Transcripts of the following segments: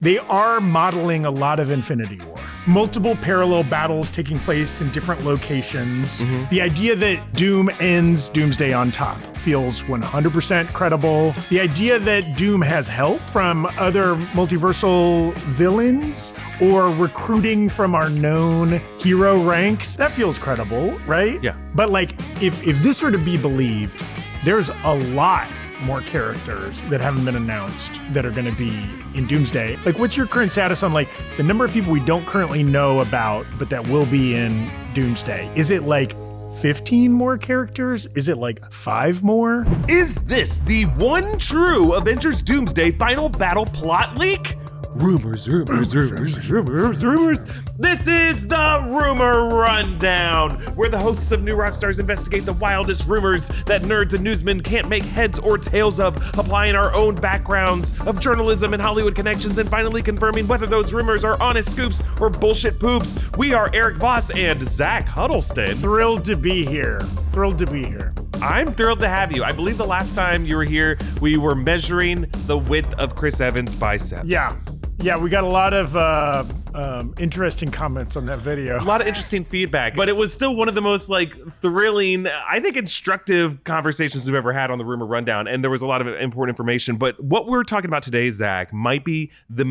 They are modeling a lot of Infinity War. Multiple parallel battles taking place in different locations. The idea that Doom ends Doomsday on top feels 100% credible. The idea that Doom has help from other multiversal villains or recruiting from our known hero ranks, that feels credible, right? Yeah. But like, if this were to be believed, there's a lot more characters that haven't been announced that are going to be in Doomsday. Like, what's your current status on like the number of people we don't currently know about, but that will be in Doomsday? Is it like 15 more characters? Is it like 5 more? Is this the one true Avengers Doomsday final battle plot leak? Rumors. This is the Rumor Rundown, where the hosts of New Rockstars investigate the wildest rumors that nerds and newsmen can't make heads or tails of, applying our own backgrounds of journalism and Hollywood connections, and finally confirming whether those rumors are honest scoops or bullshit poops. We are Erik Voss and Zach Huddleston. Thrilled to be here. I'm thrilled to have you. I believe the last time you were here, we were measuring the width of Chris Evans' biceps. Yeah, we got a lot of interesting comments on that video. A lot of interesting feedback, but it was still one of the most like thrilling, I think instructive conversations we've ever had on the Rumor Rundown. And there was a lot of important information. But what we're talking about today, Zach, might be the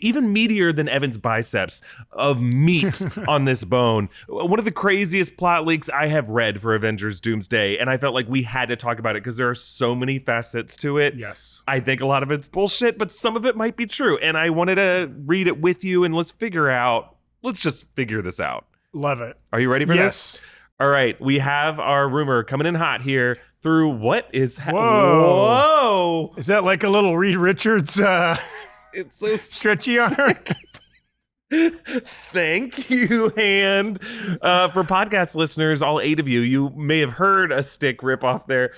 even meatier than Evan's biceps of meat on this bone. One of the craziest plot leaks I have read for Avengers Doomsday. And I felt like we had to talk about it because there are so many facets to it. Yes. I think a lot of it's bullshit, but some of it might be true. And I wanted to read it with you and let's just figure this out. Love it. Are you ready for Yes. this? All right, we have our rumor coming in hot here through what is Whoa. Is that like a little Reed Richards It's so stretchy arc? Thank you, hand. For podcast listeners, all 8 of you, you may have heard a stick rip off there.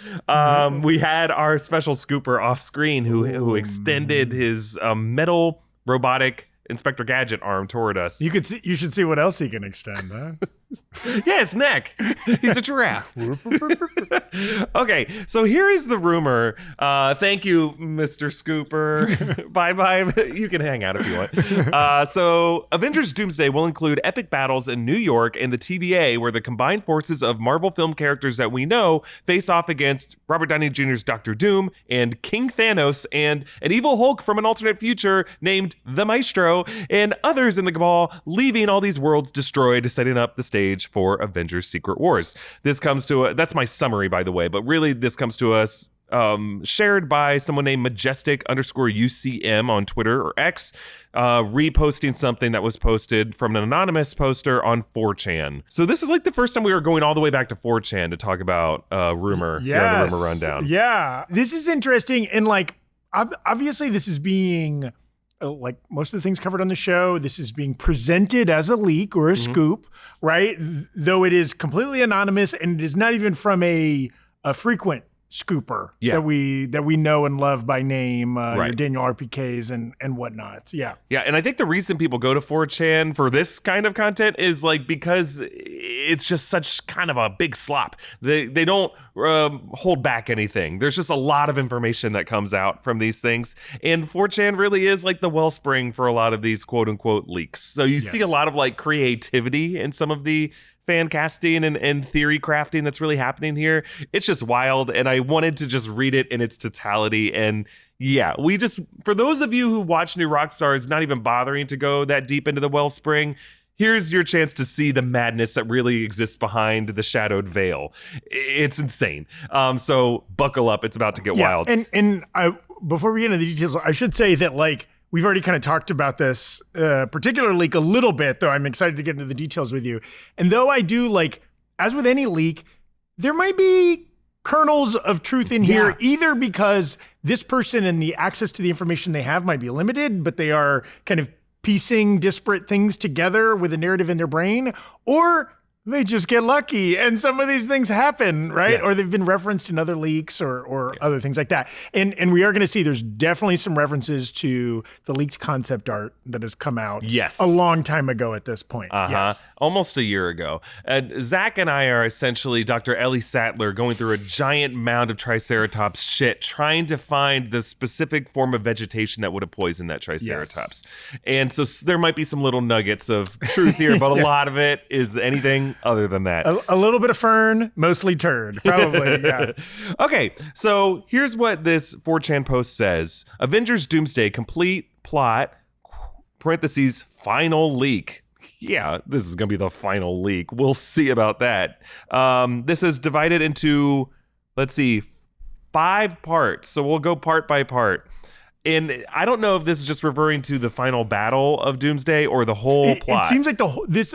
We had our special scooper off screen who extended his metal robotic Inspector Gadget arm toward us. You should see what else he can extend, huh? Yeah, his neck. He's a giraffe. Okay, so here is the rumor. Thank you, Mr. Scooper. Bye-bye. You can hang out if you want. So Avengers Doomsday will include epic battles in New York and the TVA, where the combined forces of Marvel film characters that we know face off against Robert Downey Jr.'s Dr. Doom and King Thanos and an evil Hulk from an alternate future named the Maestro and others in the cabal, leaving all these worlds destroyed, setting up the stage for Avengers Secret Wars. This comes to that's my summary, by the way, but really this comes to us shared by someone named Majestic_UCM on Twitter or X, reposting something that was posted from an anonymous poster on 4chan. So this is like the first time we were going all the way back to 4chan to talk about rumor. Yes. Here on the Rumor Rundown. Yeah. This is interesting. And like, obviously this is being like most of the things covered on the show, this is being presented as a leak or a scoop, right? Though it is completely anonymous and it is not even from a frequent scooper that we know and love by name, your Daniel RPKs and whatnots. Yeah. Yeah. And I think the reason people go to 4chan for this kind of content is like because it's just such kind of a big slop. They don't hold back anything. There's just a lot of information that comes out from these things. And 4chan really is like the wellspring for a lot of these quote unquote leaks. So you see a lot of like creativity in some of the fan casting and theory crafting that's really happening here. It's just wild. And I wanted to just read it in its totality. And yeah, for those of you who watch New Rockstars, not even bothering to go that deep into the wellspring, here's your chance to see the madness that really exists behind the shadowed veil. It's insane. So buckle up. It's about to get wild. And before we get into the details, I should say that like, we've already kind of talked about this particular leak a little bit, though I'm excited to get into the details with you. And though I do, like, as with any leak, there might be kernels of truth in here, either because this person and the access to the information they have might be limited, but they are kind of piecing disparate things together with a narrative in their brain, or they just get lucky. And some of these things happen, right? Yeah. Or they've been referenced in other leaks or other things like that. And we are going to see there's definitely some references to the leaked concept art that has come out Yes. a long time ago at this point. Yes. Almost a year ago. Zach and I are essentially Dr. Ellie Sattler going through a giant mound of Triceratops shit, trying to find the specific form of vegetation that would have poisoned that Triceratops. Yes. And so there might be some little nuggets of truth here, but a lot of it is anything other than that. A little bit of fern, mostly turd, probably. Yeah. Okay, so here's what this 4chan post says. Avengers Doomsday complete plot, parentheses, final leak. Yeah, this is going to be the final leak. We'll see about that. This is divided into, 5 parts. So we'll go part by part. And I don't know if this is just referring to the final battle of Doomsday or the whole plot. It seems like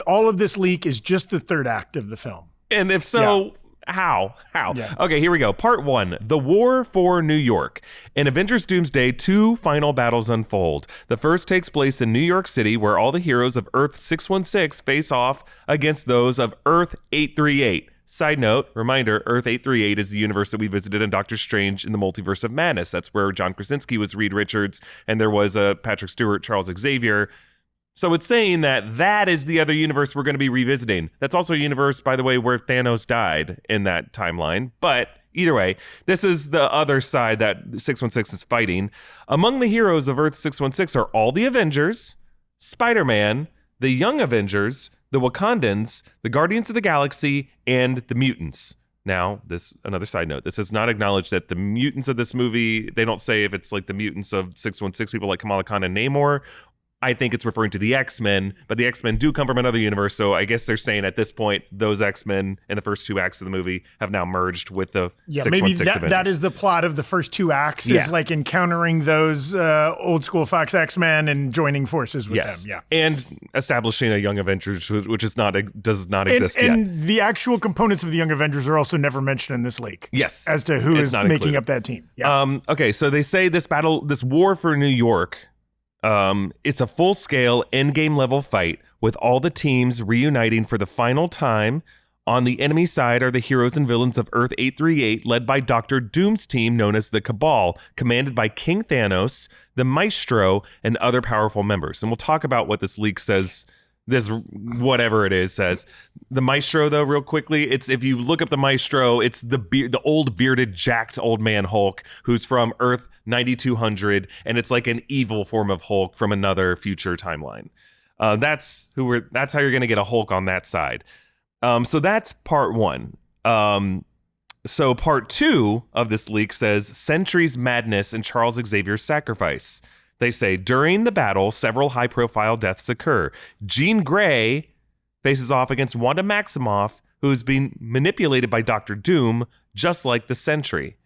all of this leak is just the third act of the film. And if so, how? Yeah. Okay, here we go. Part 1, the war for New York. In Avengers Doomsday, 2 final battles unfold. The first takes place in New York City, where all the heroes of Earth 616 face off against those of Earth 838. Side note, reminder, Earth 838 is the universe that we visited in Doctor Strange in the Multiverse of Madness. That's where John Krasinski was Reed Richards, and there was Patrick Stewart, Charles Xavier. So it's saying that is the other universe we're going to be revisiting. That's also a universe, by the way, where Thanos died in that timeline. But either way, this is the other side that 616 is fighting. Among the heroes of Earth 616 are all the Avengers, Spider-Man, the Young Avengers, the Wakandans, the Guardians of the Galaxy, and the mutants. Now, another side note. This does not acknowledge that the mutants of this movie, they don't say if it's like the mutants of 616 people like Kamala Khan and Namor. I think it's referring to the X-Men, but the X-Men do come from another universe, so I guess they're saying at this point, those X-Men in the first 2 acts of the movie have now merged with the 616 maybe Avengers. that is the plot of the first 2 acts, is like encountering those old school Fox X-Men and joining forces with them. Yeah, and establishing a Young Avengers, which does not exist yet. And the actual components of the Young Avengers are also never mentioned in this leak. Yes, as to who is making included. up that team. Yeah. Okay, so they say this war for New York. It's a full-scale, endgame level fight with all the teams reuniting for the final time. On the enemy side are the heroes and villains of Earth 838, led by Dr. Doom's team known as the Cabal, commanded by King Thanos, the Maestro, and other powerful members. And we'll talk about what this leak says. This whatever it is says. The Maestro, though, real quickly, it's if you look up the Maestro, it's the old bearded, jacked old man Hulk who's from Earth 9200, and it's like an evil form of Hulk from another future timeline. That's how you're gonna get a Hulk on that side. So that's part 1. So part 2 of this leak says Sentry's madness and Charles Xavier's sacrifice. They say, during the battle, several high-profile deaths occur. Jean Grey faces off against Wanda Maximoff, who's being manipulated by Dr. Doom, just like the Sentry.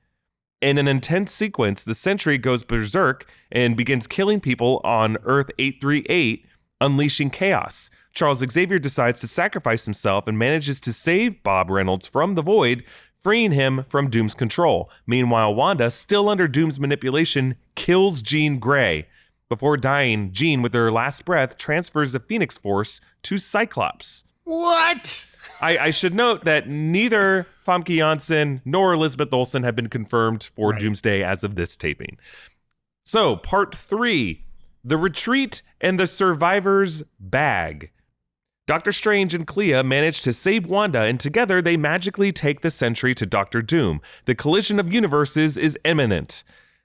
In an intense sequence, the Sentry goes berserk and begins killing people on Earth 838, unleashing chaos. Charles Xavier decides to sacrifice himself and manages to save Bob Reynolds from the Void, freeing him from Doom's control. Meanwhile, Wanda, still under Doom's manipulation, kills Jean Grey. Before dying, Jean, with her last breath, transfers the Phoenix Force to Cyclops. What? I should note that neither Famke Janssen nor Elizabeth Olsen have been confirmed for Doomsday as of this taping. So, part 3, the retreat and the survivor's bag. Doctor Strange and Clea manage to save Wanda, and together they magically take the Sentry to Doctor Doom. The collision of universes is imminent.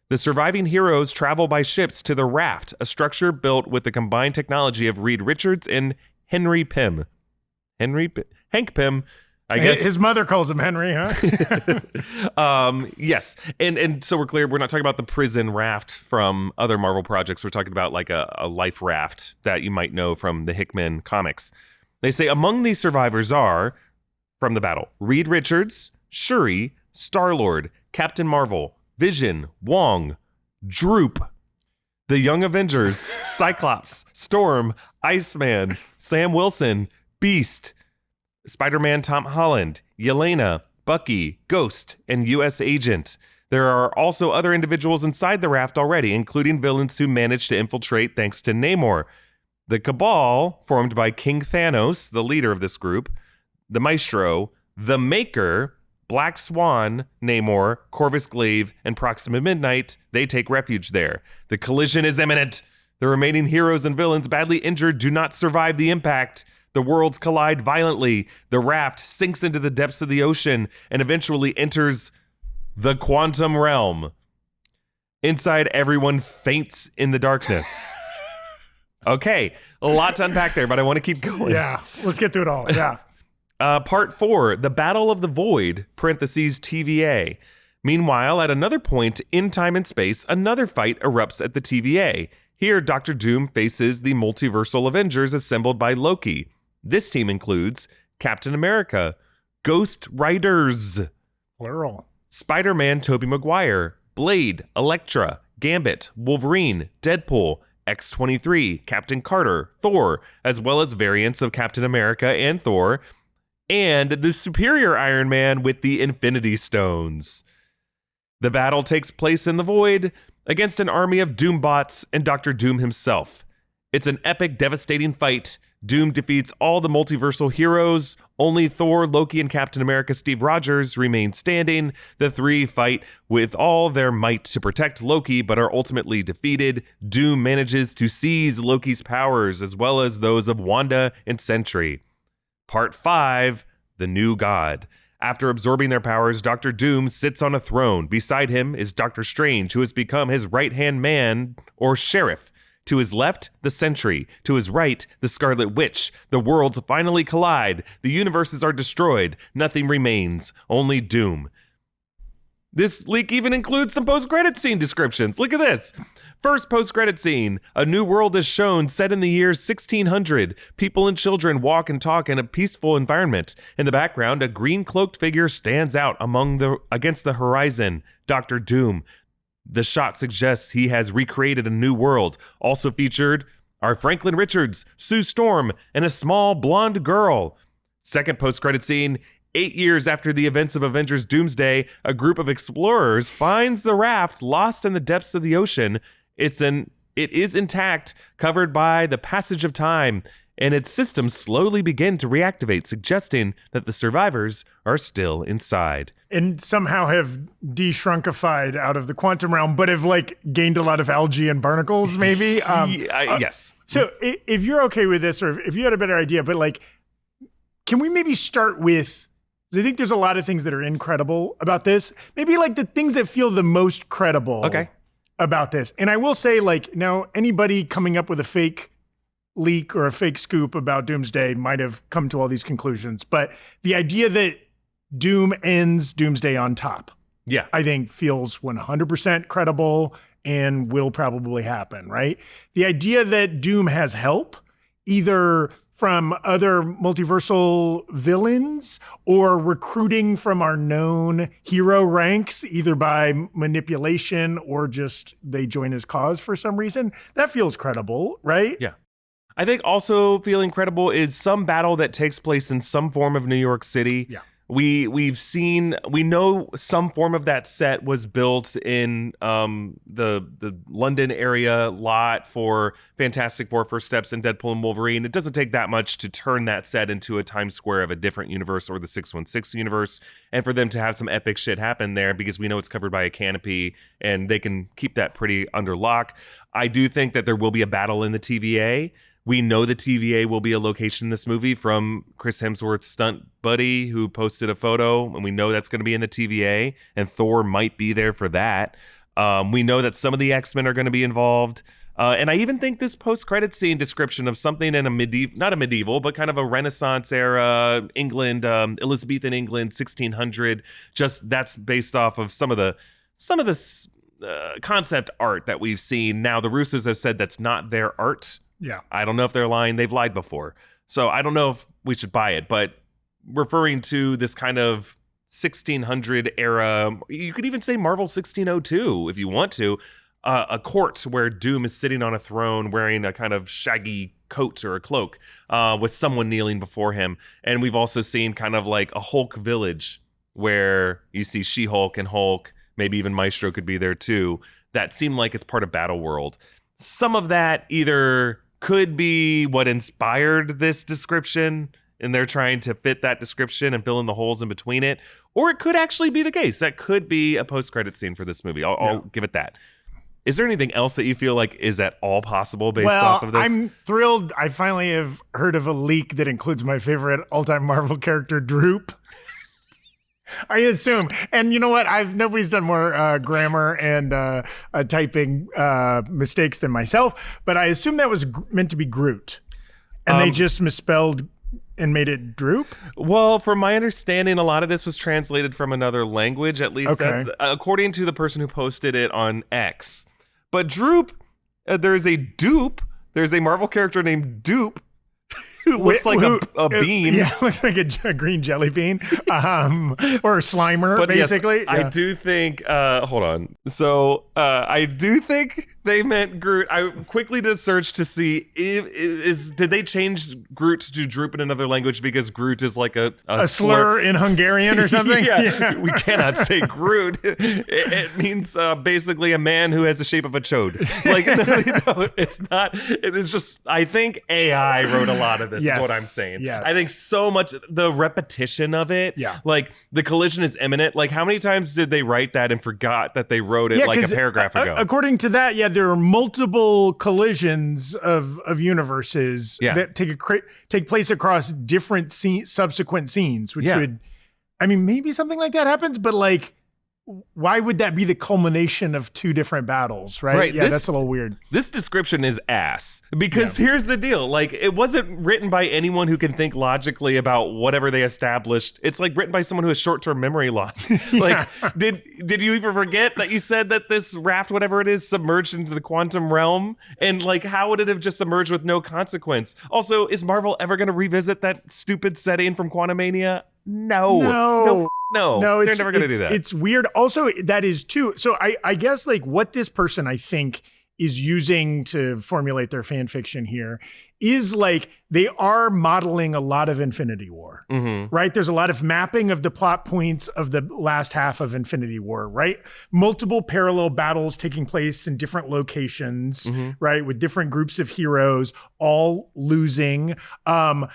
The surviving heroes travel by ships to the Raft, a structure built with the combined technology of Reed Richards and Henry Pym. Hank Pym, I guess. His mother calls him Henry, huh? Yes. And so we're clear, we're not talking about the prison raft from other Marvel projects. We're talking about like a life raft that you might know from the Hickman comics. They say among these survivors are, from the battle, Reed Richards, Shuri, Star-Lord, Captain Marvel, Vision, Wong, Droop, the Young Avengers, Cyclops, Storm, Iceman, Sam Wilson, Beast, Spider-Man Tom Holland, Yelena, Bucky, Ghost, and U.S. Agent. There are also other individuals inside the raft already, including villains who managed to infiltrate thanks to Namor. The Cabal, formed by King Thanos, the leader of this group, the Maestro, the Maker, Black Swan, Namor, Corvus Glaive, and Proxima Midnight, they take refuge there. The collision is imminent. The remaining heroes and villains badly injured do not survive the impact. The worlds collide violently. The raft sinks into the depths of the ocean and eventually enters the quantum realm. Inside, everyone faints in the darkness. Okay, a lot to unpack there, but I want to keep going. Yeah, let's get through it all. Yeah. Part 4, the Battle of the Void, parentheses TVA. Meanwhile, at another point in time and space, another fight erupts at the TVA. Here, Dr. Doom faces the multiversal Avengers assembled by Loki. This team includes Captain America, Ghost Riders, Plural, Spider-Man Tobey Maguire, Blade, Elektra, Gambit, Wolverine, Deadpool, X-23, Captain Carter, Thor, as well as variants of Captain America and Thor, and the superior Iron Man with the Infinity Stones. The battle takes place in the Void against an army of Doombots and Dr. Doom himself. It's an epic, devastating fight. Doom defeats all the multiversal heroes. Only Thor, Loki, and Captain America Steve Rogers remain standing. The three fight with all their might to protect Loki, but are ultimately defeated. Doom manages to seize Loki's powers, as well as those of Wanda and Sentry. Part 5, The New God. After absorbing their powers, Dr. Doom sits on a throne. Beside him is Doctor Strange, who has become his right-hand man, or sheriff. To his left, the Sentry. To his right, the Scarlet Witch. The worlds finally collide. The universes are destroyed. Nothing remains. Only Doom. This leak even includes some post-credit scene descriptions. Look at this. First post-credit scene. A new world is shown, set in the year 1600. People and children walk and talk in a peaceful environment. In the background, a green-cloaked figure stands out against the horizon. Dr. Doom. The shot suggests he has recreated a new world. Also featured are Franklin Richards, Sue Storm, and a small blonde girl. Second post-credit scene. 8 years after the events of Avengers Doomsday, a group of explorers finds the raft lost in the depths of the ocean. It is intact, covered by the passage of time, and its systems slowly begin to reactivate, suggesting that the survivors are still inside. And somehow have de-shrunkified out of the quantum realm, but have gained a lot of algae and barnacles, maybe? Yes. So if you're okay with this, or if you had a better idea, but can we maybe start with, I think there's a lot of things that are incredible about this. Maybe the things that feel the most credible about this. And I will say, now anybody coming up with a fake leak or a fake scoop about Doomsday might have come to all these conclusions. But the idea that Doom ends Doomsday on top, I think feels 100% credible and will probably happen, right? The idea that Doom has help, either from other multiversal villains or recruiting from our known hero ranks, either by manipulation or just they join his cause for some reason, that feels credible, right? Yeah. I think also feeling credible is some battle that takes place in some form of New York City. Yeah. We know some form of that set was built in the London area lot for Fantastic Four, First Steps, and Deadpool and Wolverine. It doesn't take that much to turn that set into a Times Square of a different universe or the 616 universe, and for them to have some epic shit happen there because we know it's covered by a canopy and they can keep that pretty under lock. I do think that there will be a battle in the TVA. We know the TVA will be a location in this movie from Chris Hemsworth's stunt buddy who posted a photo, and we know that's going to be in the TVA, and Thor might be there for that. We know that some of the X-Men are going to be involved. And I even think this post-credit scene description of something in not a medieval, but kind of a Renaissance era England, Elizabethan England, 1600, just that's based off of some of the concept art that we've seen. Now, the Russos have said that's not their art. Yeah. I don't know if they're lying. They've lied before. So I don't know if we should buy it, but referring to this kind of 1600 era, you could even say Marvel 1602 if you want to, a court where Doom is sitting on a throne wearing a kind of shaggy coat or a cloak with someone kneeling before him. And we've also seen kind of like a Hulk village where you see She-Hulk and Hulk, maybe even Maestro could be there too. That seemed like it's part of Battle World. Some of that either could be what inspired this description and they're trying to fit that description and fill in the holes in between it. Or it could actually be the case. That could be a post-credit scene for this movie. I'll give it that. Is there anything else that you feel like is at all possible based off of this? I'm thrilled. I finally have heard of a leak that includes my favorite all-time Marvel character, Droop. I assume. And you know what? Nobody's done more grammar and typing mistakes than myself, but I assume that was meant to be Groot. And they just misspelled and made it Droop? Well, from my understanding, a lot of this was translated from another language, at least that's according to the person who posted it on X. But Droop, there's a dupe. There's a Marvel character named Dupe who looks like a bean. Yeah, looks like a green jelly bean. Or a Slimer, but basically. Yes, I do think, hold on. So I do think they meant Groot. I quickly did a search to see did they change Groot to Droop in another language because Groot is like a slur in Hungarian or something? Yeah, we cannot say Groot. It means basically a man who has the shape of a chode. Like, no, it's not. It's just, I think AI wrote a lot of this, is what I'm saying. Yes. I think so much, the repetition of it, like the collision is imminent. Like, how many times did they write that and forgot that they wrote it like a paragraph ago? According to that, there are multiple collisions of universes that take place across different subsequent scenes, which would, I mean, maybe something like that happens, but like, why would that be the culmination of two different battles, right? Yeah, that's a little weird. This description is ass because here's the deal. Like, it wasn't written by anyone who can think logically about whatever they established. It's like written by someone who has short-term memory loss. Like, did you even forget that you said that this raft, whatever it is, submerged into the quantum realm? And like, how would it have just emerged with no consequence? Also, is Marvel ever going to revisit that stupid setting from Quantumania? No, they're never going to do that. It's weird. Also, that is too. So I guess like what this person, I think, is using to formulate their fan fiction here is like they are modeling a lot of Infinity War, right? There's a lot of mapping of the plot points of the last half of Infinity War, right? Multiple parallel battles taking place in different locations, right? With different groups of heroes all losing, a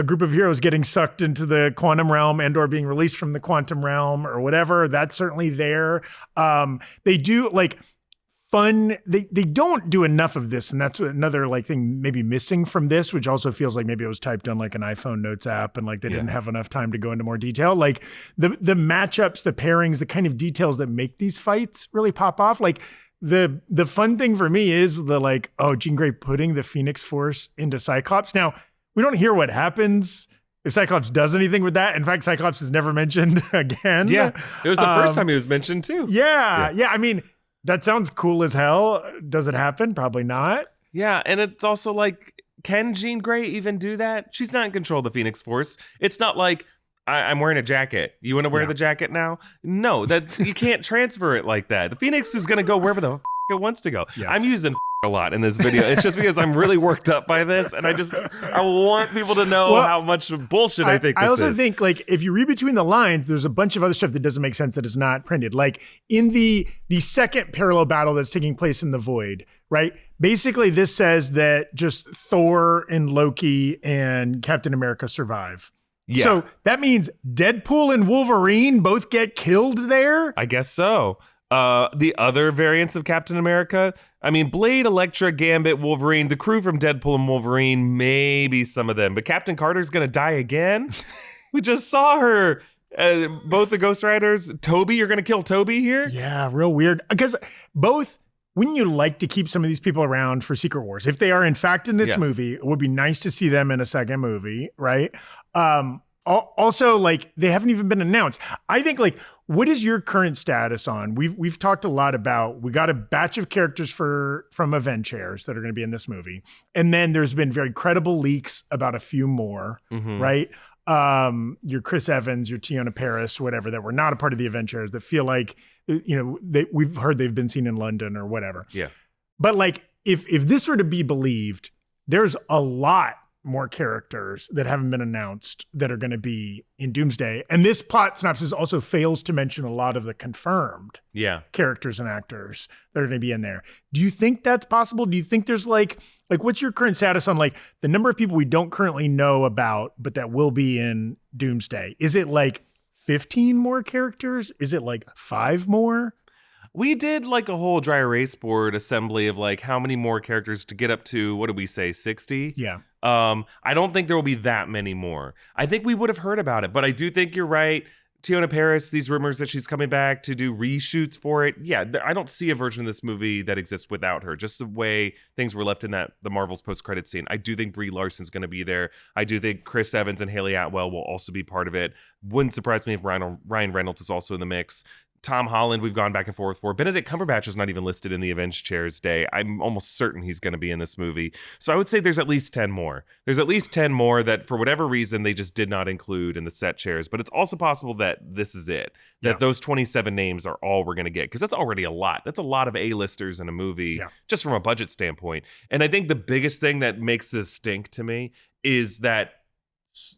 group of heroes getting sucked into the quantum realm and or being released from the quantum realm or whatever. That's certainly there. They do like fun. They don't do enough of this, and that's another like thing maybe missing from this, which also feels like maybe it was typed on like an iPhone notes app, and like they didn't have enough time to go into more detail. Like the matchups, the pairings, the kind of details that make these fights really pop off. Like the fun thing for me is the like, Jean Grey putting the Phoenix Force into Cyclops. Now we don't hear what happens if Cyclops does anything with that. In fact, Cyclops is never mentioned again. Yeah, it was the first time he was mentioned too. Yeah. I mean, that sounds cool as hell. Does it happen? Probably not. Yeah, and it's also like, can Jean Grey even do that? She's not in control of the Phoenix Force. It's not like, I'm wearing a jacket. You want to wear the jacket now? No, that you can't transfer it like that. The Phoenix is going to go wherever the it wants to go. Yes. I'm using a lot in this video. It's just because I'm really worked up by this, and I want people to know how much bullshit I think this is. I also think, like, if you read between the lines, there's a bunch of other stuff that doesn't make sense that is not printed. Like, in the second parallel battle that's taking place in the Void, right? Basically, this says that just Thor and Loki and Captain America survive. Yeah. So that means Deadpool and Wolverine both get killed there? I guess so. The other variants of Captain America, I mean, Blade, Elektra, Gambit, Wolverine, the crew from Deadpool and Wolverine, maybe some of them. But Captain Carter's going to die again? We just saw her. Both the Ghost Riders. Toby, you're going to kill Toby here? Yeah, real weird. Because both, wouldn't you like to keep some of these people around for Secret Wars? If they are, in fact, in this movie, it would be nice to see them in a second movie, right? Also, like, they haven't even been announced. I think, like, what is your current status on? We've talked a lot about, we got a batch of characters from Avengers that are going to be in this movie. And then there's been very credible leaks about a few more, right? Your Chris Evans, your Tiona Paris, whatever, that were not a part of the Avengers that feel like, we've heard they've been seen in London or whatever. Yeah. But like, if this were to be believed, there's a lot more characters that haven't been announced that are going to be in Doomsday. And this plot synopsis also fails to mention a lot of the confirmed characters and actors that are going to be in there. Do you think that's possible? Do you think there's like what's your current status on like the number of people we don't currently know about, but that will be in Doomsday? Is it like 15 more characters? Is it like 5 more? We did like a whole dry erase board assembly of like how many more characters to get up to, what did we say, 60? Yeah. I don't think there will be that many more. I think we would have heard about it, but I do think you're right. Tiona Paris, these rumors that she's coming back to do reshoots for it. Yeah, I don't see a version of this movie that exists without her. Just the way things were left in the Marvel's post-credit scene. I do think Brie Larson's going to be there. I do think Chris Evans and Haley Atwell will also be part of it. Wouldn't surprise me if Ryan Reynolds is also in the mix. Tom Holland, we've gone back and forth for. Benedict Cumberbatch is not even listed in the Avenged Chairs Day. I'm almost certain he's going to be in this movie. So I would say there's at least 10 more. There's at least 10 more that for whatever reason they just did not include in the set chairs. But it's also possible that this is it. That those 27 names are all we're going to get. Because that's already a lot. That's a lot of A-listers in a movie just from a budget standpoint. And I think the biggest thing that makes this stink to me is that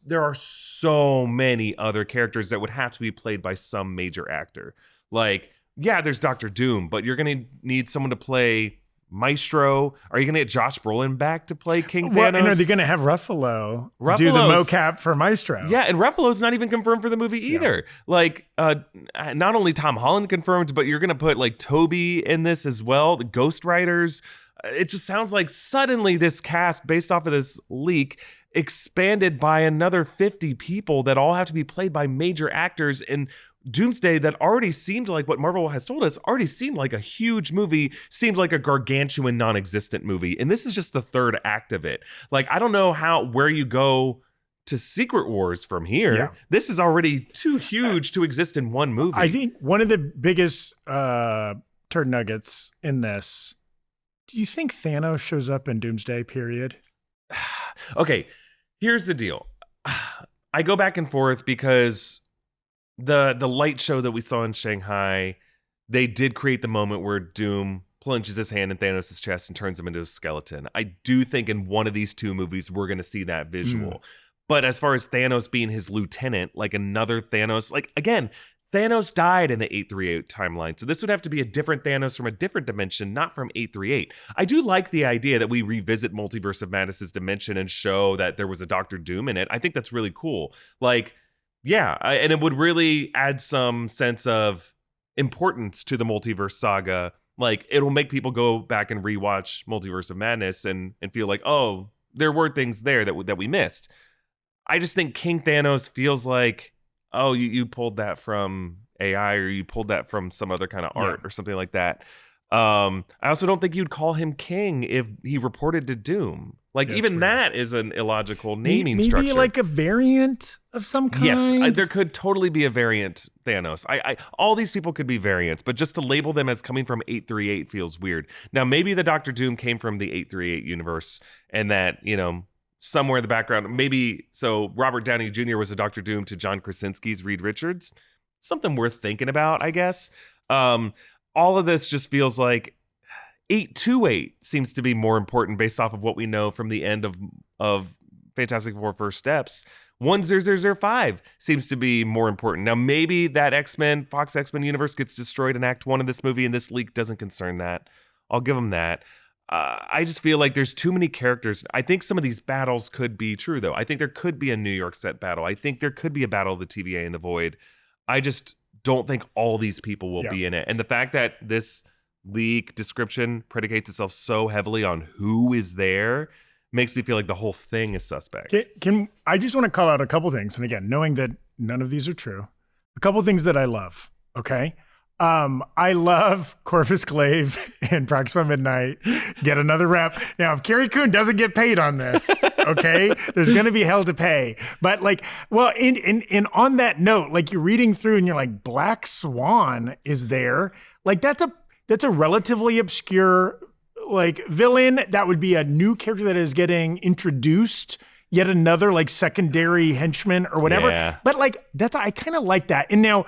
there are so many other characters that would have to be played by some major actor. Like, yeah, there's Doctor Doom, but you're going to need someone to play Maestro. Are you going to get Josh Brolin back to play King Thanos? And are they going to have Ruffalo do the mocap for Maestro? Yeah, and Ruffalo's not even confirmed for the movie either. Yeah. Like, not only Tom Holland confirmed, but you're going to put like Toby in this as well, the Ghost Riders. It just sounds like suddenly this cast, based off of this leak, expanded by another 50 people that all have to be played by major actors in Doomsday that already seemed like what Marvel has told us, already seemed like a huge movie, seemed like a gargantuan non-existent movie. And this is just the third act of it. Like, I don't know where you go to Secret Wars from here. Yeah. This is already too huge to exist in one movie. I think one of the biggest turd nuggets in this, do you think Thanos shows up in Doomsday, period? Okay, here's the deal. I go back and forth because the light show that we saw in Shanghai, they did create the moment where Doom plunges his hand in Thanos' chest and turns him into a skeleton. I do think in one of these two movies, we're going to see that visual. But as far as Thanos being his lieutenant, like another Thanos, like again, Thanos died in the 838 timeline. So this would have to be a different Thanos from a different dimension, not from 838. I do like the idea that we revisit Multiverse of Madness' dimension and show that there was a Doctor Doom in it. I think that's really cool. Like, yeah, and it would really add some sense of importance to the multiverse saga. Like, it'll make people go back and rewatch Multiverse of Madness and feel like, oh, there were things there that we missed. I just think King Thanos feels like, oh, you pulled that from AI or you pulled that from some other kind of art or something like that. I also don't think you'd call him King if he reported to Doom. Like, even that is an illogical naming structure. Maybe like a variant of some kind? Yes, there could totally be a variant Thanos. All these people could be variants, but just to label them as coming from 838 feels weird. Now, maybe the Doctor Doom came from the 838 universe and that, somewhere in the background, maybe, so Robert Downey Jr. was a Doctor Doom to John Krasinski's Reed Richards. Something worth thinking about, I guess. All of this just feels like 828 seems to be more important based off of what we know from the end of Fantastic Four First Steps. 10005 seems to be more important. Now, maybe that Fox X-Men universe gets destroyed in Act 1 of this movie, and this leak doesn't concern that. I'll give them that. I just feel like there's too many characters. I think some of these battles could be true, though. I think there could be a New York set battle. I think there could be a battle of the TVA and the Void. I just don't think all these people will be in it. And the fact that this leak description predicates itself so heavily on who is there makes me feel like the whole thing is suspect. I just want to call out a couple things. And again, knowing that none of these are true, a couple things that I love. Okay. I love Corvus Glaive and Proxima Midnight. Get another rep. Now, if Carrie Coon doesn't get paid on this, okay, there's going to be hell to pay. But like, well, and on that note, like you're reading through and you're like, Black Swan is there. Like that's a relatively obscure like villain. That would be a new character that is getting introduced. Yet another like secondary henchman or whatever. Yeah. But like I kind of like that. And now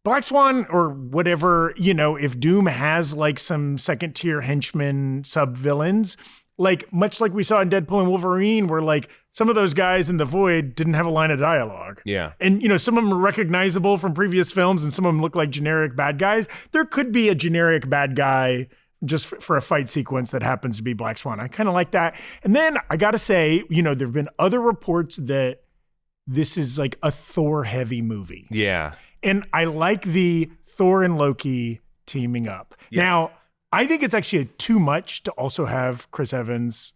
Black Swan or whatever, if Doom has like some second tier henchmen sub villains, like much like we saw in Deadpool and Wolverine, where like some of those guys in the Void didn't have a line of dialogue. Yeah. And, you know, some of them are recognizable from previous films and some of them look like generic bad guys. There could be a generic bad guy just for a fight sequence that happens to be Black Swan. I kind of like that. And then I got to say, you know, there have been other reports that this is like a Thor heavy movie. Yeah. And I like the Thor and Loki teaming up. Yes. Now, I think it's actually too much to also have Chris Evans,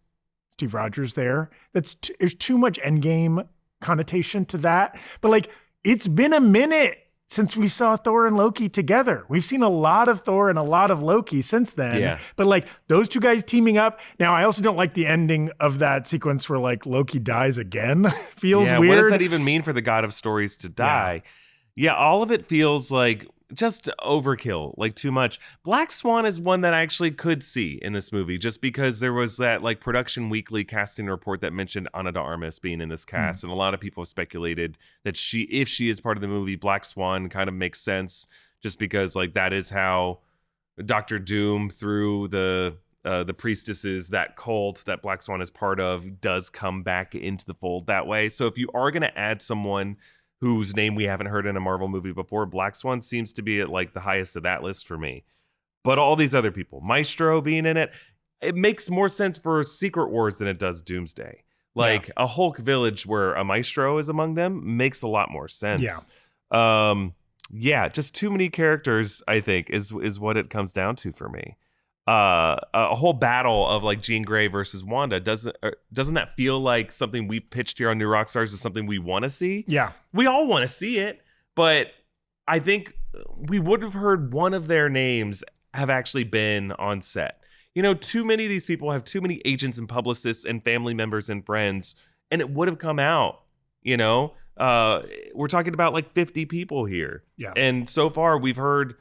Steve Rogers there. There's too much Endgame connotation to that. But like, it's been a minute since we saw Thor and Loki together. We've seen a lot of Thor and a lot of Loki since then. Yeah. But like those two guys teaming up. Now, I also don't like the ending of that sequence where like Loki dies again. Feels weird. What does that even mean for the God of Stories to die? Yeah, all of it feels like just overkill, like too much. Black Swan is one that I actually could see in this movie just because there was that like Production Weekly casting report that mentioned Ana de Armas being in this cast. And a lot of people have speculated that if she is part of the movie, Black Swan kind of makes sense just because like that is how Dr. Doom through the priestesses, that cult that Black Swan is part of, does come back into the fold that way. So if you are going to add someone whose name we haven't heard in a Marvel movie before, Black Swan seems to be at like the highest of that list for me. But all these other people, Maestro being in it, it makes more sense for Secret Wars than it does Doomsday. Like a Hulk village where a Maestro is among them makes a lot more sense. Yeah. Just too many characters, I think, is what it comes down to for me. A whole battle of like Jean Grey versus Wanda doesn't that feel like something we pitched here on New Rockstars is something we want to see? Yeah, we all want to see it, but I think we would have heard one of their names have actually been on set. You know, too many of these people have too many agents and publicists and family members and friends, and it would have come out. You know, we're talking about like 50 people here, and so far we've heard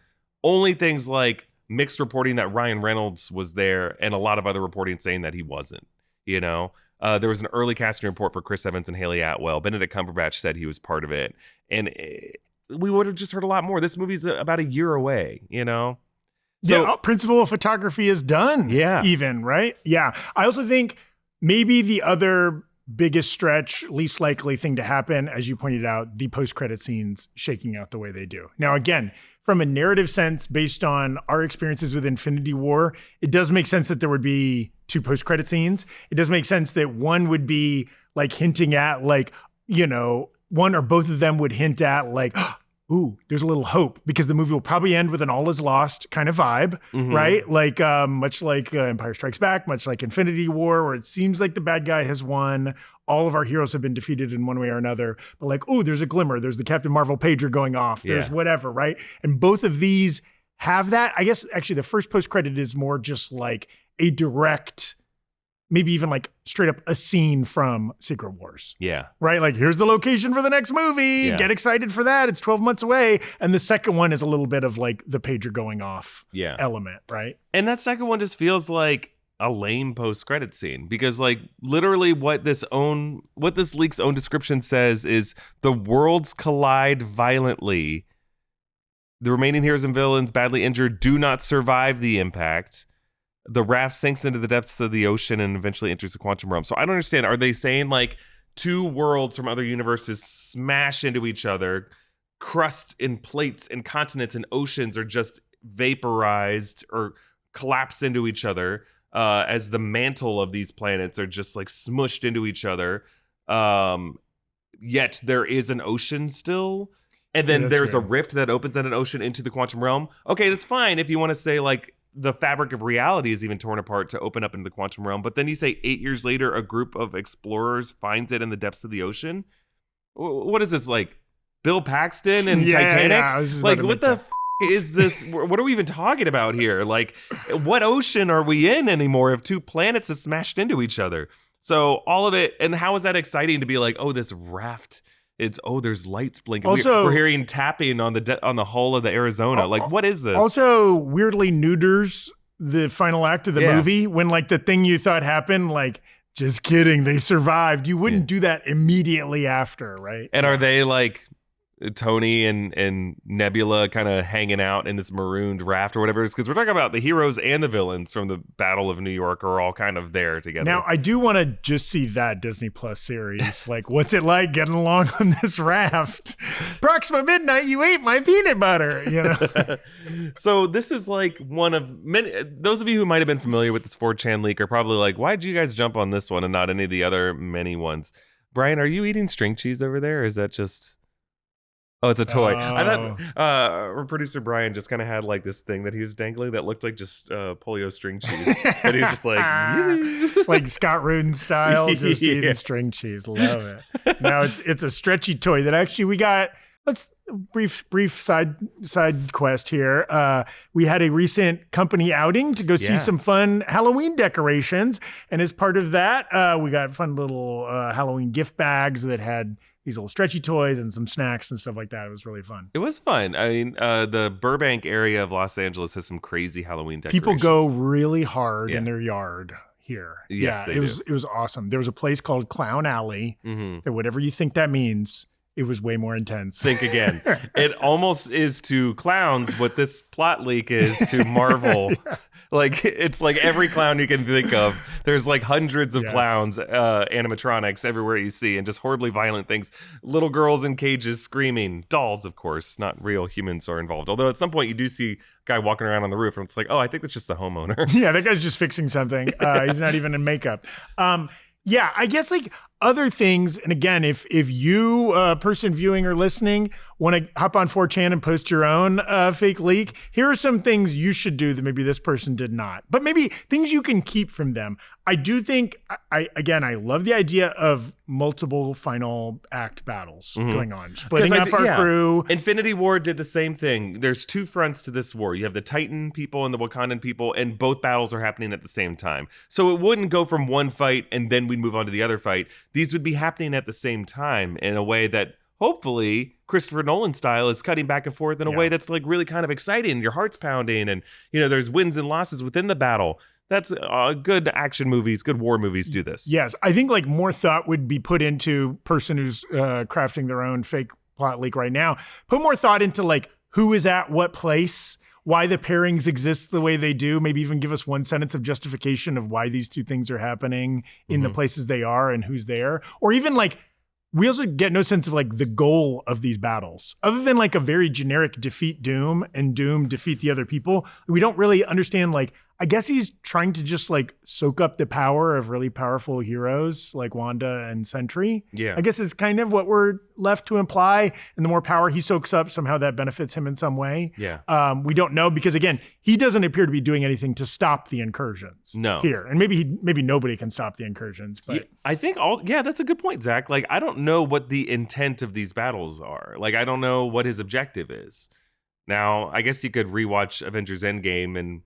only things like mixed reporting that Ryan Reynolds was there and a lot of other reporting saying that he wasn't. You know, there was an early casting report for Chris Evans and Haley Atwell. Benedict Cumberbatch said he was part of it. And we would have just heard a lot more. This movie's about a year away, you know? So principal photography is done. Yeah. Even, right? Yeah. I also think maybe the other biggest stretch, least likely thing to happen, as you pointed out, the post-credit scenes shaking out the way they do. Now, again, from a narrative sense, based on our experiences with Infinity War, it does make sense that there would be two post-credit scenes. It does make sense that one would be like hinting at like, you know, one or both of them would hint at like, ooh, there's a little hope because the movie will probably end with an all is lost kind of vibe, right? Like much like Empire Strikes Back, much like Infinity War, where it seems like the bad guy has won. All of our heroes have been defeated in one way or another. But like, oh, there's a glimmer. There's the Captain Marvel pager going off. There's whatever, right? And both of these have that. I guess actually the first post-credit is more just like a direct, maybe even like straight up a scene from Secret Wars. Yeah. Right? Like, here's the location for the next movie. Yeah. Get excited for that. It's 12 months away. And the second one is a little bit of like the pager going off element, right? And that second one just feels like a lame post-credit scene because like literally what this leak's own description says is the worlds collide violently. The remaining heroes and villains badly injured do not survive the impact. The raft sinks into the depths of the ocean and eventually enters the quantum realm. So I don't understand. Are they saying like two worlds from other universes smash into each other, crust and plates and continents and oceans are just vaporized or collapse into each other as the mantle of these planets are just like smushed into each other. Yet there is an ocean still. And then there's a rift that opens in an ocean into the quantum realm. Okay, that's fine if you want to say like the fabric of reality is even torn apart to open up into the quantum realm. But then you say 8 years later, a group of explorers finds it in the depths of the ocean. What is this, like Bill Paxton and Titanic? Yeah, like what the is this? What are we even talking about here? Like what ocean are we in anymore if two planets have smashed into each other? So all of it. And how is that exciting to be like, oh, this raft, there's lights blinking. Also, we're hearing tapping on the hull of the Arizona. Like, what is this? Also, weirdly neuters the final act of the movie when like the thing you thought happened, like, just kidding, they survived. You wouldn't do that immediately after, right? And are they like Tony and Nebula kind of hanging out in this marooned raft or whatever it is, because we're talking about the heroes and the villains from the Battle of New York are all kind of there together. Now, I do want to just see that Disney Plus series. Like, what's it like getting along on this raft? Proxima Midnight, you ate my peanut butter, you know? So this is like one of many. Those of you who might have been familiar with this 4chan leak are probably like, why did you guys jump on this one and not any of the other many ones? Brian, are you eating string cheese over there, or is that just... Oh, it's a toy. I thought our producer Brian just kind of had like this thing that he was dangling that looked like just polio string cheese. And he was just like... like Scott Rudin style, just eating string cheese. Love it. Now it's a stretchy toy that actually we got... Let's brief side quest here. We had a recent company outing to go see some fun Halloween decorations. And as part of that, we got fun little Halloween gift bags that had these little stretchy toys and some snacks and stuff like that. It was really fun. It was fun. I mean, the Burbank area of Los Angeles has some crazy Halloween decorations. People go really hard in their yard here. Yes, it was awesome. There was a place called Clown Alley that whatever you think that means, it was way more intense. Think again. It almost is to clowns what this plot leak is to Marvel. Like, it's like every clown you can think of. There's like hundreds of clowns, animatronics everywhere you see, and just horribly violent things. Little girls in cages screaming. Dolls, of course, not real humans are involved. Although at some point you do see a guy walking around on the roof, and it's like, oh, I think that's just the homeowner. Yeah, that guy's just fixing something. He's not even in makeup. Yeah, I guess like other things, and again, if you, person viewing or listening, want to hop on 4chan and post your own fake leak, here are some things you should do that maybe this person did not. But maybe things you can keep from them. I do think, I love the idea of multiple final act battles going on. Splitting up our crew. Infinity War did the same thing. There's two fronts to this war. You have the Titan people and the Wakandan people, and both battles are happening at the same time. So it wouldn't go from one fight and then we'd move on to the other fight. These would be happening at the same time in a way that hopefully Christopher Nolan style is cutting back and forth in a way that's like really kind of exciting. Your heart's pounding, and there's wins and losses within the battle. That's good action movies, good war movies do this. Yes, I think like more thought would be put into person who's crafting their own fake plot leak right now. Put more thought into like who is at what place, why the pairings exist the way they do. Maybe even give us one sentence of justification of why these two things are happening in the places they are and who's there. Or even like, we also get no sense of like the goal of these battles other than like a very generic defeat Doom and Doom defeat the other people. We don't really understand, like, I guess he's trying to just like soak up the power of really powerful heroes like Wanda and Sentry. Yeah. I guess is kind of what we're left to imply. And the more power he soaks up, somehow that benefits him in some way. Yeah. We don't know because again, he doesn't appear to be doing anything to stop the incursions. No. Here. And maybe nobody can stop the incursions. But I think that's a good point, Zach. Like, I don't know what the intent of these battles are. Like, I don't know what his objective is. Now, I guess you could rewatch Avengers Endgame and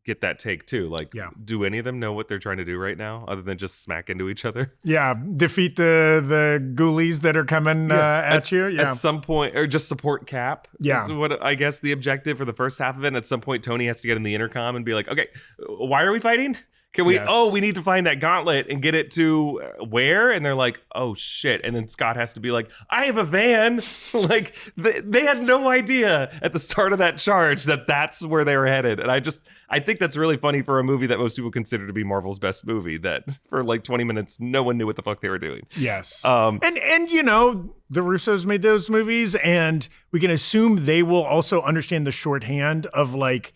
get that take too. Like, do any of them know what they're trying to do right now other than just smack into each other? Yeah, defeat the ghoulies that are coming at you. Yeah, at some point, or just support Cap. Yeah, is what I guess the objective for the first half of it. And at some point, Tony has to get in the intercom and be like, "Okay, why are we fighting? Can we? Yes. Oh, we need to find that gauntlet and get it to where?" And they're like, "Oh shit!" And then Scott has to be like, "I have a van." Like they had no idea at the start of that charge that that's where they were headed. And I think that's really funny for a movie that most people consider to be Marvel's best movie. That for like 20 minutes, no one knew what the fuck they were doing. Yes. And the Russos made those movies, and we can assume they will also understand the shorthand of like.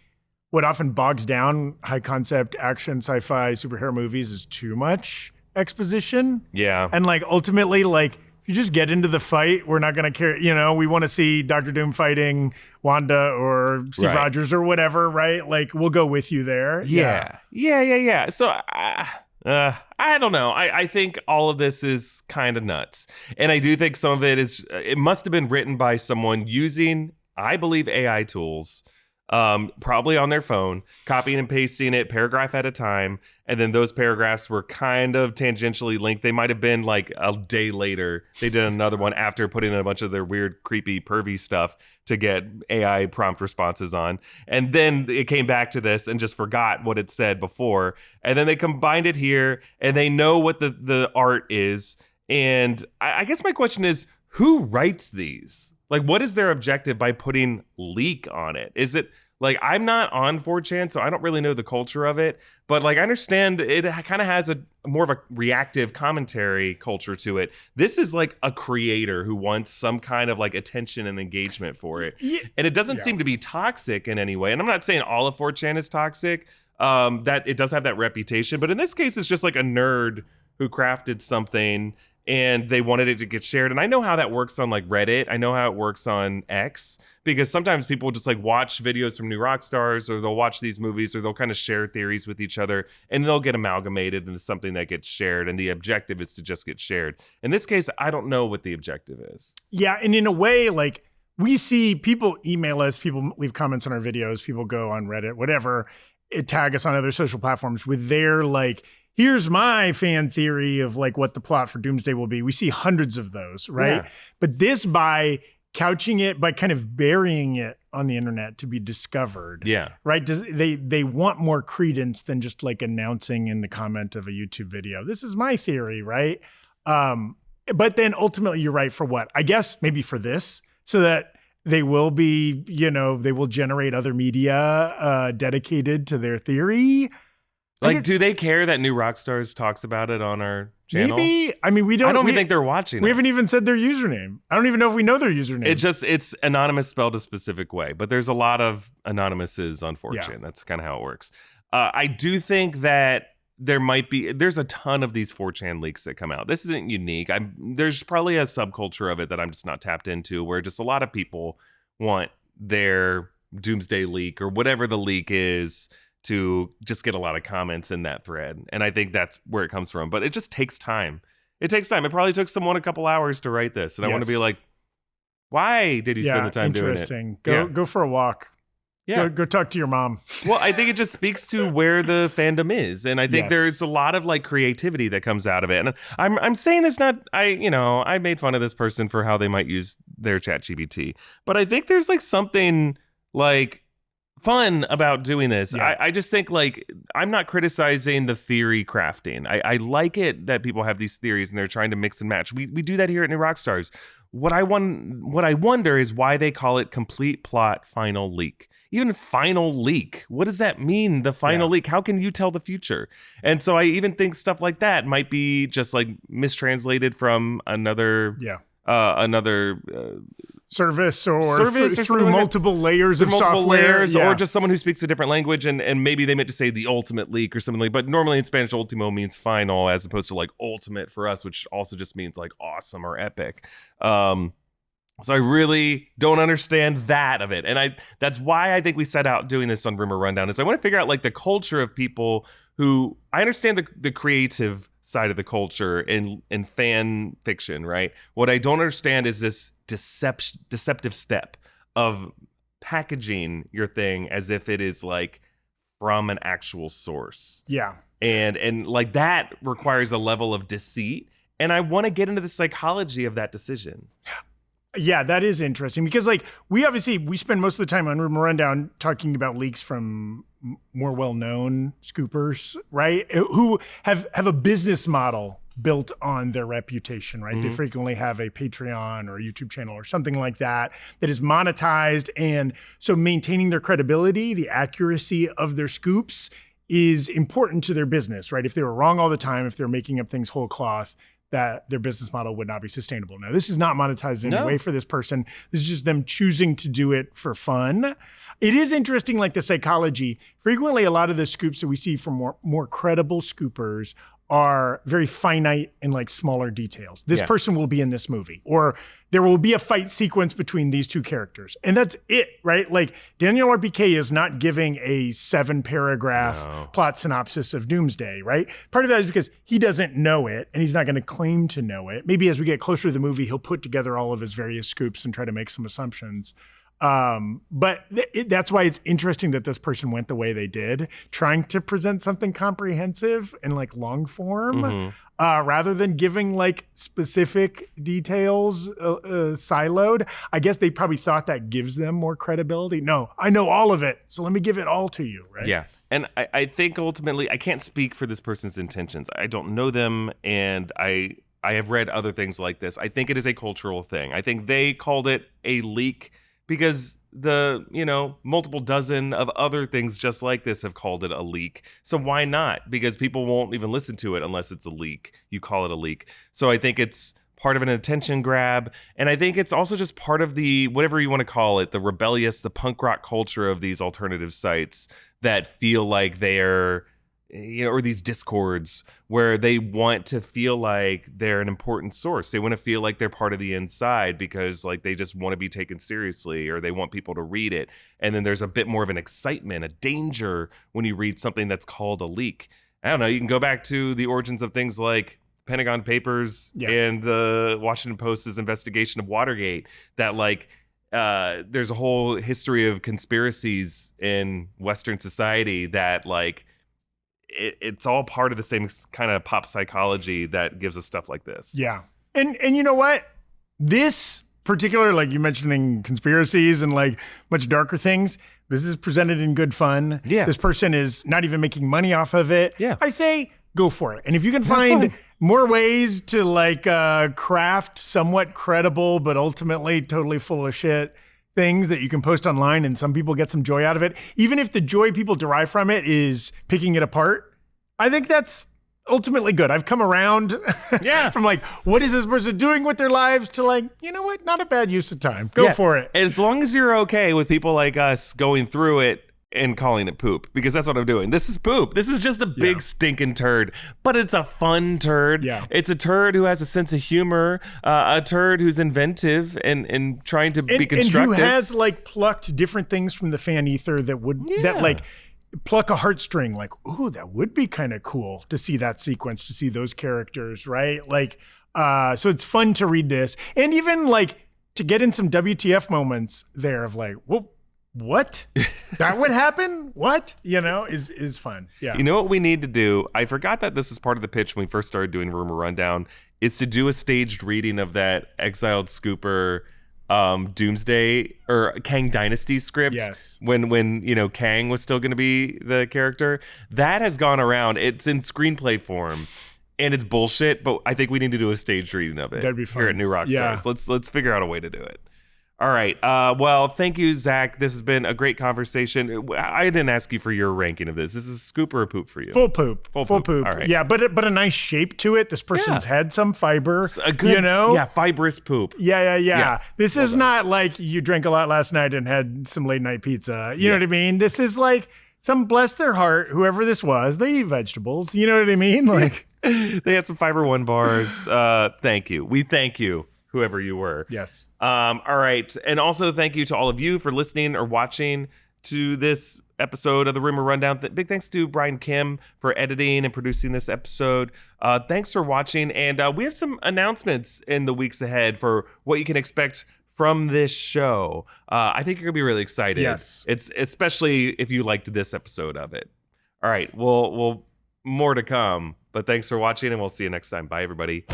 What often bogs down high concept action, sci-fi, superhero movies is too much exposition. Yeah. And like ultimately, like if you just get into the fight, we're not going to care. We want to see Dr. Doom fighting Wanda or Steve Rogers or whatever, right? Like we'll go with you there. Yeah. So I don't know. I think all of this is kind of nuts. And I do think some of it must have been written by someone using, I believe, AI tools. Probably on their phone, copying and pasting it paragraph at a time. And then those paragraphs were kind of tangentially linked. They might have been like a day later. They did another one after putting in a bunch of their weird, creepy, pervy stuff to get AI prompt responses on. And then it came back to this and just forgot what it said before. And then they combined it here and they know what the art is. And I guess my question is, who writes these? Like, what is their objective by putting leak on it? Is it like, I'm not on 4chan, so I don't really know the culture of it, but like, I understand it kind of has a more of a reactive commentary culture to it. This is like a creator who wants some kind of like attention and engagement for it. Yeah. And it doesn't seem to be toxic in any way. And I'm not saying all of 4chan is toxic, that it does have that reputation, but in this case, it's just like a nerd who crafted something and they wanted it to get shared. And I know how that works on like Reddit. I know how it works on X, because sometimes people just like watch videos from new Rockstars, or they'll watch these movies, or they'll kind of share theories with each other, and they'll get amalgamated into something that gets shared. And the objective is to just get shared. In this case, I don't know what the objective is. Yeah. And in a way, like, we see people email us, people leave comments on our videos, people go on Reddit, whatever, tag us on other social platforms with their like, here's my fan theory of like what the plot for Doomsday will be. We see hundreds of those, right? Yeah. But this, by couching it, by kind of burying it on the internet to be discovered, right? They want more credence than just like announcing in the comment of a YouTube video, this is my theory, right? But then ultimately, you're right, for what? I guess maybe for this, so that they will be, they will generate other media dedicated to their theory. Like, do they care that New Rockstars talks about it on our channel? Maybe. I mean, I don't even think they're watching. We haven't even said their username. I don't even know if we know their username. It's anonymous spelled a specific way, but there's a lot of anonymouses on 4chan. Yeah. That's kind of how it works. I do think that there's a ton of these 4chan leaks that come out. This isn't unique. There's probably a subculture of it that I'm just not tapped into, where just a lot of people want their Doomsday leak or whatever the leak is to just get a lot of comments in that thread. And I think that's where it comes from. But it just takes time. It takes time. It probably took someone a couple hours to write this. And I want to be like, why did he spend the time doing it? Go for a walk. Yeah. Go talk to your mom. Well, I think it just speaks to where the fandom is. And I think there's a lot of like creativity that comes out of it. And I'm saying it's not, I made fun of this person for how they might use their ChatGPT. But I think there's like something like fun about doing this. Yeah. I just think like, I'm not criticizing the theory crafting. I like it that people have these theories and they're trying to mix and match. We do that here at New Rockstars. What I wonder is why they call it complete plot final leak. Even final leak. What does that mean? The final leak. How can you tell the future? And so I even think stuff like that might be just like mistranslated from another service or through multiple layers of software, or just someone who speaks a different language, and maybe they meant to say the ultimate leak or something like. But normally in Spanish, ultimo means final, as opposed to like ultimate for us, which also just means like awesome or epic. So I really don't understand that of it, and that's why I think we set out doing this on Rumor Rundown. Is I want to figure out like the culture of people who I understand the creative side of the culture in fan fiction, right? What I don't understand is this deceptive step of packaging your thing as if it is like from an actual source. Yeah. And like that requires a level of deceit. And I want to get into the psychology of that decision. Yeah, that is interesting, because like we spend most of the time on Rumor Rundown talking about leaks from more well-known scoopers, right? Who have a business model built on their reputation, right? Mm-hmm. They frequently have a Patreon or a YouTube channel or something like that is monetized. And so maintaining their credibility, the accuracy of their scoops is important to their business, right? If they were wrong all the time, if they're making up things whole cloth, that their business model would not be sustainable. Now, this is not monetized in any way for this person. This is just them choosing to do it for fun. It is interesting, like the psychology. Frequently, a lot of the scoops that we see from more credible scoopers are very finite and like smaller details. This person will be in this movie, or there will be a fight sequence between these two characters. And that's it, right? Like Daniel RPK is not giving a 7-paragraph plot synopsis of Doomsday, right? Part of that is because he doesn't know it and he's not going to claim to know it. Maybe as we get closer to the movie, he'll put together all of his various scoops and try to make some assumptions. But that's why it's interesting that this person went the way they did, trying to present something comprehensive and like long form, rather than giving like specific details siloed. I guess they probably thought that gives them more credibility. No, I know all of it, so let me give it all to you, right? Yeah. And I think ultimately, I can't speak for this person's intentions. I don't know them, and I I have read other things like this. I think it is a cultural thing. I think they called it a leak because the, multiple dozen of other things just like this have called it a leak. So why not? Because people won't even listen to it unless it's a leak. You call it a leak. So I think it's part of an attention grab. And I think it's also just part of the, whatever you want to call it, the rebellious, the punk rock culture of these alternative sites that feel like they're, or these discords where they want to feel like they're an important source. They want to feel like they're part of the inside because like they just want to be taken seriously or they want people to read it. And then there's a bit more of an excitement, a danger when you read something that's called a leak. I don't know. You can go back to the origins of things like Pentagon Papers and the Washington Post's investigation of Watergate that like, there's a whole history of conspiracies in Western society that like, it's all part of the same kind of pop psychology that gives us stuff like this. Yeah. And you know what? This particular, like you mentioning conspiracies and like much darker things, this is presented in good fun. Yeah. This person is not even making money off of it. Yeah. I say go for it. And if you can find more ways to like craft somewhat credible, but ultimately totally full of shit things that you can post online and some people get some joy out of it, even if the joy people derive from it is picking it apart, I think that's ultimately good. I've come around from like, what is this person doing with their lives to like, you know what? Not a bad use of time. Go for it. As long as you're okay with people like us going through it and calling it poop, because that's what I'm doing. This is poop. This is just a big stinking turd, but it's a fun turd. Yeah. It's a turd who has a sense of humor, a turd who's inventive and trying to be constructive. And who has like plucked different things from the fan ether that would, that like pluck a heartstring, like, ooh, that would be kind of cool to see that sequence, to see those characters, right? Like, so it's fun to read this. And even like to get in some WTF moments there of like, whoa, what? That would happen? What? Is fun. Yeah. You know what we need to do? I forgot that this is part of the pitch when we first started doing Rumor Rundown, is to do a staged reading of that exiled scooper Doomsday or Kang Dynasty script. Yes. When Kang was still going to be the character. That has gone around. It's in screenplay form. And it's bullshit, but I think we need to do a staged reading of it. That'd be fun. Here at New Rockstars. Yeah. Let's figure out a way to do it. All right. Well, thank you, Zach. This has been a great conversation. I didn't ask you for your ranking of this. This is scoop or a poop for you? Full poop. Full poop. All right. Yeah, but a nice shape to it. This person's had some fiber. A good, yeah, fibrous poop. Yeah. This is not like you drank a lot last night and had some late night pizza. You know what I mean? This is like some bless their heart, whoever this was. They eat vegetables. You know what I mean? Like they had some Fiber One bars. Thank you. We thank you, whoever you were. Yes. All right. And also thank you to all of you for listening or watching to this episode of the Rumor Rundown. Big thanks to Brian Kim for editing and producing this episode. Thanks for watching. And we have some announcements in the weeks ahead for what you can expect from this show. I think you're going to be really excited. Yes. It's especially if you liked this episode of it. All right. We'll more to come. But thanks for watching, and we'll see you next time. Bye, everybody.